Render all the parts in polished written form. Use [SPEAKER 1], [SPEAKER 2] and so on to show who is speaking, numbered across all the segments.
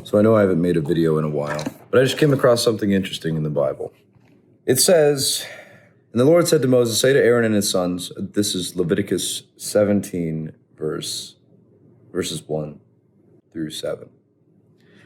[SPEAKER 1] So I know I haven't made a video in a while, but I just came across something interesting in the Bible. It says, and the Lord said to Moses, say to Aaron and his sons, this is Leviticus 17, verses 1 through 7.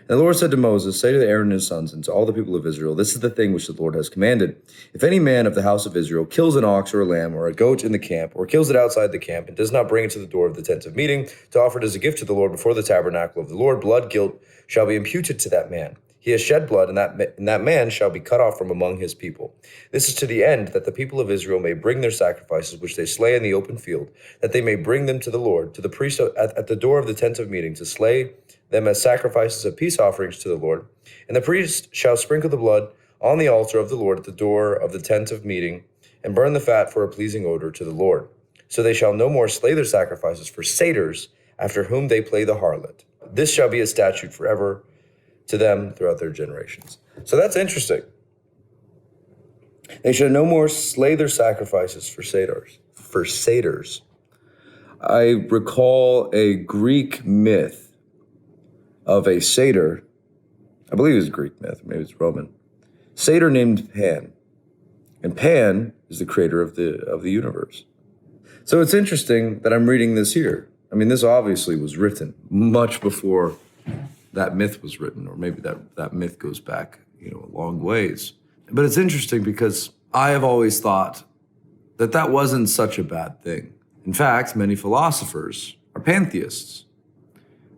[SPEAKER 1] And the Lord said to Moses, say to Aaron and his sons and to all the people of Israel, this is the thing which the Lord has commanded. If any man of the house of Israel kills an ox or a lamb or a goat in the camp, or kills it outside the camp, and does not bring it to the door of the tent of meeting to offer it as a gift to the Lord before the tabernacle of the Lord, blood guilt shall be imputed to that man. He has shed blood, and that man shall be cut off from among his people. This is to the end that the people of Israel may bring their sacrifices, which they slay in the open field, that they may bring them to the Lord, to the priest at the door of the tent of meeting, to slay them as sacrifices of peace offerings to the Lord. And the priest shall sprinkle the blood on the altar of the Lord at the door of the tent of meeting, and burn the fat for a pleasing odor to the Lord. So they shall no more slay their sacrifices for satyrs, after whom they play the harlot. This shall be a statute forever to them throughout their generations. So that's interesting. They shall no more slay their sacrifices for satyrs. I recall a Greek myth of a satyr. I believe it was a Greek myth, maybe it's Roman. Satyr named Pan. And Pan is the creator of the universe. So it's interesting that I'm reading this here. I mean, this obviously was written much before that myth was written, or maybe that myth goes back, a long ways. But it's interesting because I have always thought that wasn't such a bad thing. In fact, many philosophers are pantheists.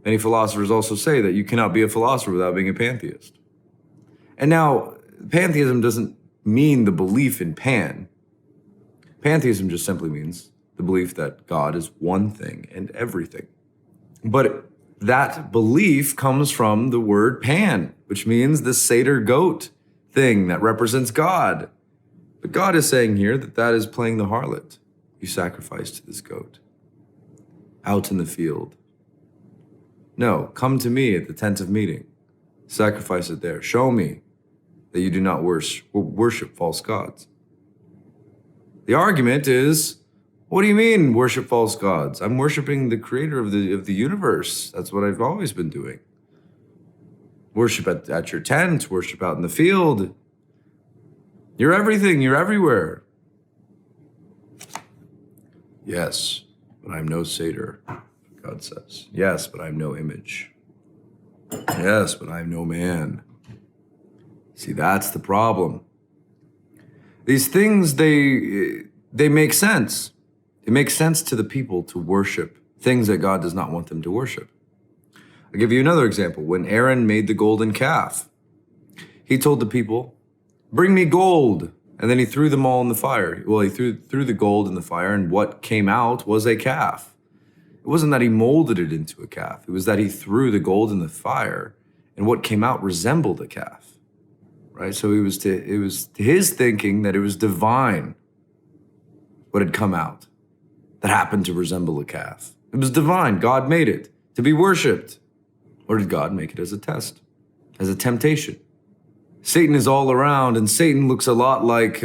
[SPEAKER 1] Many philosophers also say that you cannot be a philosopher without being a pantheist. And now, pantheism doesn't mean the belief in Pan. Pantheism just simply means the belief that God is one thing and everything. But that belief comes from the word Pan, which means the satyr goat thing that represents God. But God is saying here that is playing the harlot. You sacrifice to this goat out in the field. No, come to me at the tent of meeting. Sacrifice it there. Show me that you do not worship false gods. The argument is, what do you mean worship false gods? I'm worshiping the creator of the universe. That's what I've always been doing. Worship at your tent, worship out in the field. You're everything, you're everywhere. Yes, but I'm no satyr, God says. Yes, but I'm no image. Yes, but I'm no man. See, that's the problem. These things, they make sense. It makes sense to the people to worship things that God does not want them to worship. I'll give you another example. When Aaron made the golden calf, he told the people, bring me gold. And then he threw them all in the fire. Well, he threw the gold in the fire, and what came out was a calf. It wasn't that he molded it into a calf. It was that he threw the gold in the fire, and what came out resembled a calf. Right? So it was to his thinking that it was divine what had come out that happened to resemble a calf. It was divine. God made it to be worshipped. Or did God make it as a test, as a temptation? Satan is all around, and Satan looks a lot like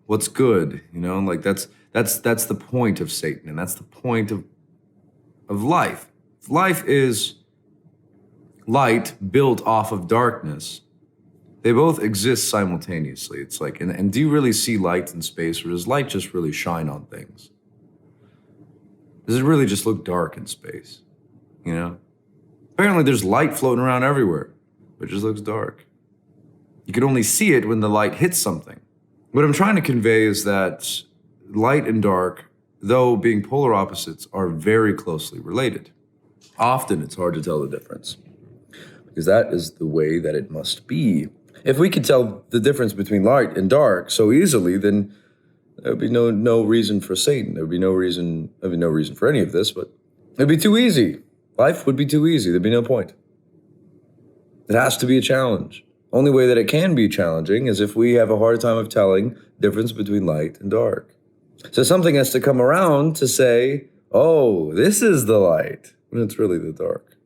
[SPEAKER 1] what's good, like that's the point of Satan, and that's the point of life. If life is light built off of darkness, they both exist simultaneously. It's like, and do you really see light in space, or does light just really shine on things? Does it really just look dark in space? Apparently there's light floating around everywhere, but it just looks dark. You can only see it when the light hits something. What I'm trying to convey is that light and dark, though being polar opposites, are very closely related. Often it's hard to tell the difference, because that is the way that it must be. If we could tell the difference between light and dark so easily, then there would be no reason for Satan. There would be no reason for any of this, but it'd be too easy. Life would be too easy. There'd be no point. It has to be a challenge. Only way that it can be challenging is if we have a hard time of telling the difference between light and dark. So something has to come around to say, oh, this is the light, when it's really the dark.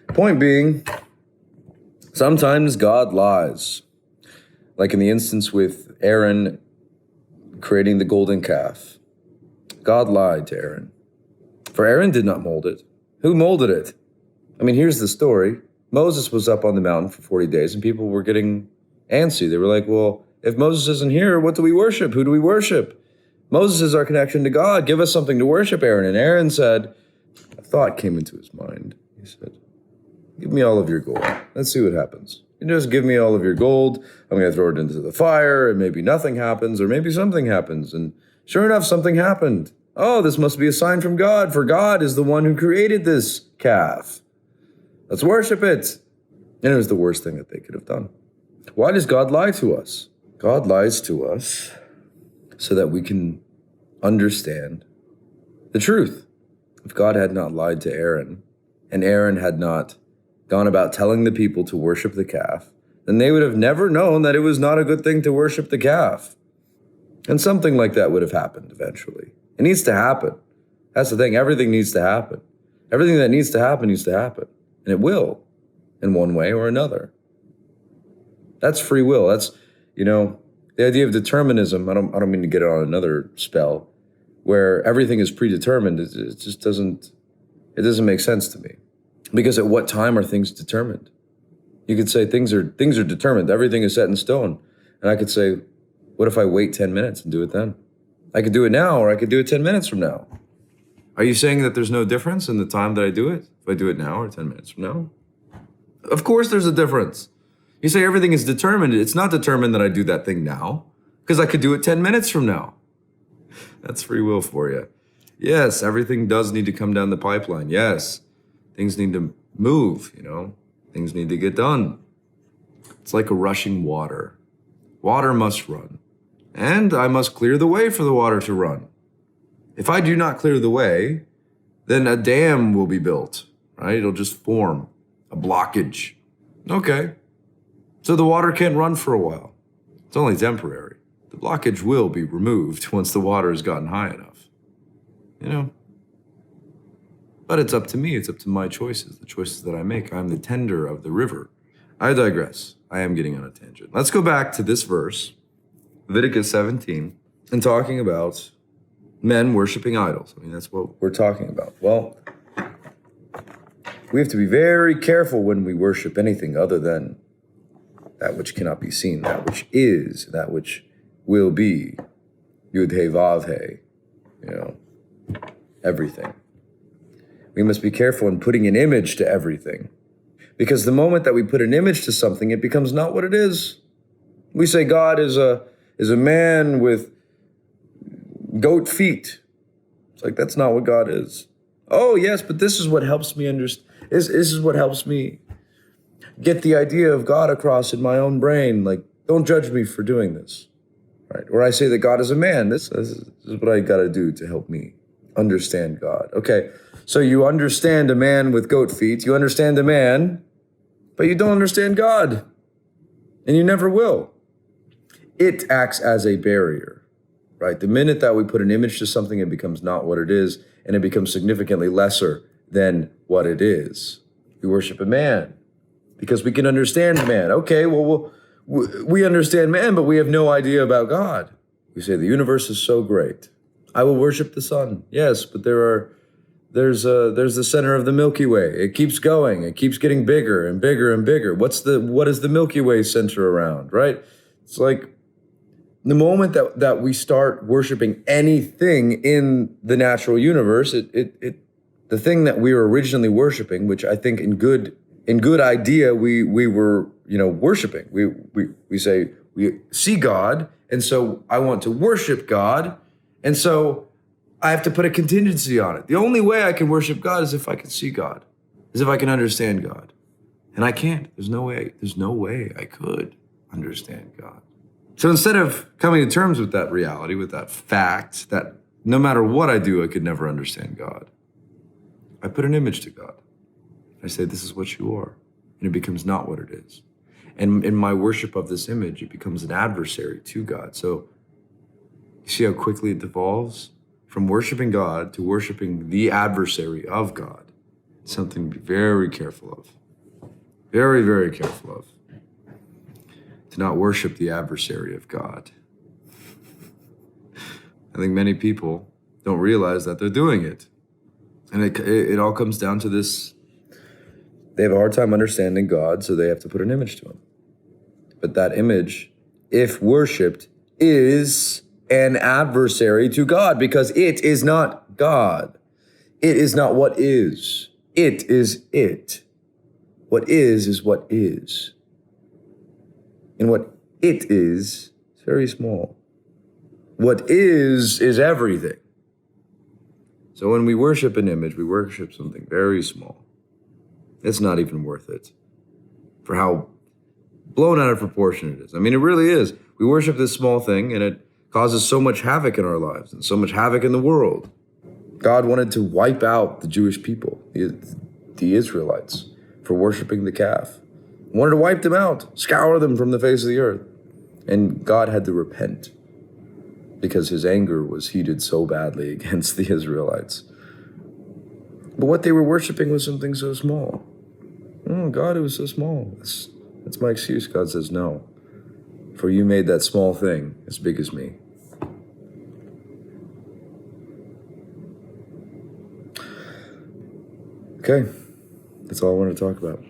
[SPEAKER 1] Point being, sometimes God lies. Like in the instance with Aaron creating the golden calf. God lied to Aaron. For Aaron did not mold it. Who molded it? I mean, here's the story. Moses was up on the mountain for 40 days and people were getting antsy. They were like, well, if Moses isn't here, what do we worship? Who do we worship? Moses is our connection to God. Give us something to worship, Aaron. And Aaron said, a thought came into his mind. He said, give me all of your gold. Let's see what happens. You just give me all of your gold. I'm going to throw it into the fire, and maybe nothing happens, or maybe something happens. And sure enough, something happened. Oh, this must be a sign from God, for God is the one who created this calf. Let's worship it. And it was the worst thing that they could have done. Why does God lie to us? God lies to us so that we can understand the truth. If God had not lied to Aaron, and Aaron had not gone about telling the people to worship the calf, then they would have never known that it was not a good thing to worship the calf. And something like that would have happened eventually. It needs to happen. That's the thing. Everything needs to happen. Everything that needs to happen needs to happen. And it will, in one way or another. That's free will. That's, the idea of determinism. I don't mean to get it on another spell, where everything is predetermined. It just doesn't make sense to me. Because at what time are things determined? You could say things are determined. Everything is set in stone. And I could say, what if I wait 10 minutes and do it then? I could do it now, or I could do it 10 minutes from now. Are you saying that there's no difference in the time that I do it? If I do it now or 10 minutes from now? Of course there's a difference. You say everything is determined. It's not determined that I do that thing now, because I could do it 10 minutes from now. That's free will for you. Yes, everything does need to come down the pipeline. Yes. Things need to move, Things need to get done. It's like a rushing water. Water must run. And I must clear the way for the water to run. If I do not clear the way, then a dam will be built, right? It'll just form a blockage. Okay. So the water can't run for a while. It's only temporary. The blockage will be removed once the water has gotten high enough. But it's up to me. It's up to my choices, the choices that I make. I'm the tender of the river. I digress. I am getting on a tangent. Let's go back to this verse, Leviticus 17, and talking about men worshiping idols. That's what we're talking about. Well, we have to be very careful when we worship anything other than that which cannot be seen, that which is, that which will be. Yud He Vav He, everything. We must be careful in putting an image to everything. Because the moment that we put an image to something, it becomes not what it is. We say God is a man with goat feet. It's like, that's not what God is. Oh, yes, but this is what helps me understand. This is what helps me get the idea of God across in my own brain. Like, don't judge me for doing this. Right? Or I say that God is a man. This is what I got to do to help me understand God. Okay, so you understand a man with goat feet. You understand a man, but you don't understand God. And you never will. It acts as a barrier, right? The minute that we put an image to something, it becomes not what it is, and it becomes significantly lesser than what it is. We worship a man because we can understand man. Okay, well, we understand man, but we have no idea about God. We say the universe is so great. I will worship the sun. Yes, but there's the center of the Milky Way. It keeps going. It keeps getting bigger and bigger and bigger. What is the Milky Way center around, right? It's like the moment that we start worshiping anything in the natural universe, the thing that we were originally worshiping, which I think in good idea we were worshiping. We say we see God, and so I want to worship God, and so I have to put a contingency on it. The only way I can worship God is if I can see God, is if I can understand God. And I can't. There's no way I could understand God. So instead of coming to terms with that reality, with that fact, that no matter what I do, I could never understand God, I put an image to God. I say, this is what you are. And it becomes not what it is. And in my worship of this image, it becomes an adversary to God. So you see how quickly it devolves? From worshiping God to worshiping the adversary of God. It's something to be very careful of. Very, very careful of. To not worship the adversary of God. I think many people don't realize that they're doing it. And it all comes down to this They have a hard time understanding God, so they have to put an image to him. But that image, if worshipped, is an adversary to God because it is not God. It is not what is. It is it. What is what is. And what it is very small. What is everything. So when we worship an image, we worship something very small. It's not even worth it for how blown out of proportion it is. I mean, it really is. We worship this small thing and it causes so much havoc in our lives and so much havoc in the world. God wanted to wipe out the Jewish people, the Israelites, for worshiping the calf. He wanted to wipe them out, scour them from the face of the earth. And God had to repent because his anger was heated so badly against the Israelites. But what they were worshiping was something so small. Oh, God, it was so small. That's my excuse. God says, no. For you made that small thing as big as me. Okay, that's all I want to talk about.